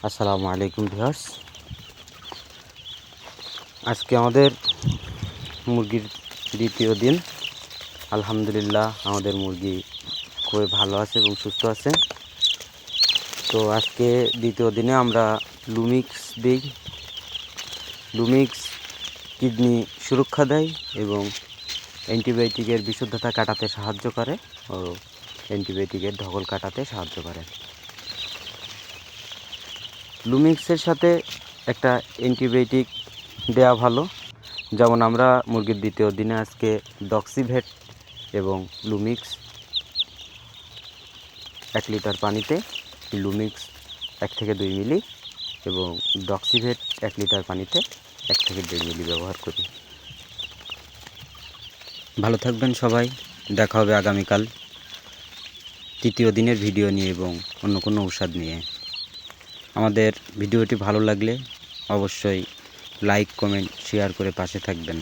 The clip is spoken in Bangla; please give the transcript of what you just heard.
আসসালামু আলাইকুম ভিউয়ার্স। আজকে আমাদের মুরগির দ্বিতীয় দিন। আলহামদুলিল্লাহ আমাদের মুরগি খুবই ভালো আছে এবং সুস্থ আছে। তো আজকে দ্বিতীয় দিনে আমরা লুমিক্স দিই। লুমিক্স কিডনি সুরক্ষা দেয় এবং অ্যান্টিবায়োটিকের বিশুদ্ধতা কাটাতে সাহায্য করে ও অ্যান্টিবায়োটিকের ধকল কাটাতে সাহায্য করে। লুমিক্সের সাথে একটা অ্যান্টিবায়োটিক দেওয়া ভালো, যেমন আমরা মুরগির দ্বিতীয় দিনে আজকে ডক্সিভেট এবং লুমিক্স 1 লিটার পানিতে লুমিক্স 1 থেকে 2 মিলি এবং ডক্সিভেট 1 লিটার পানিতে 1 থেকে 1.5 মিলি ব্যবহার করি। ভালো থাকবেন সবাই, দেখা হবে আগামীকাল তৃতীয় দিনের ভিডিও নিয়ে এবং অন্য কোনো ঔষধ নিয়ে। আমাদের ভিডিওটি ভালো লাগলে অবশ্যই লাইক, কমেন্ট, শেয়ার করে পাশে থাকবেন।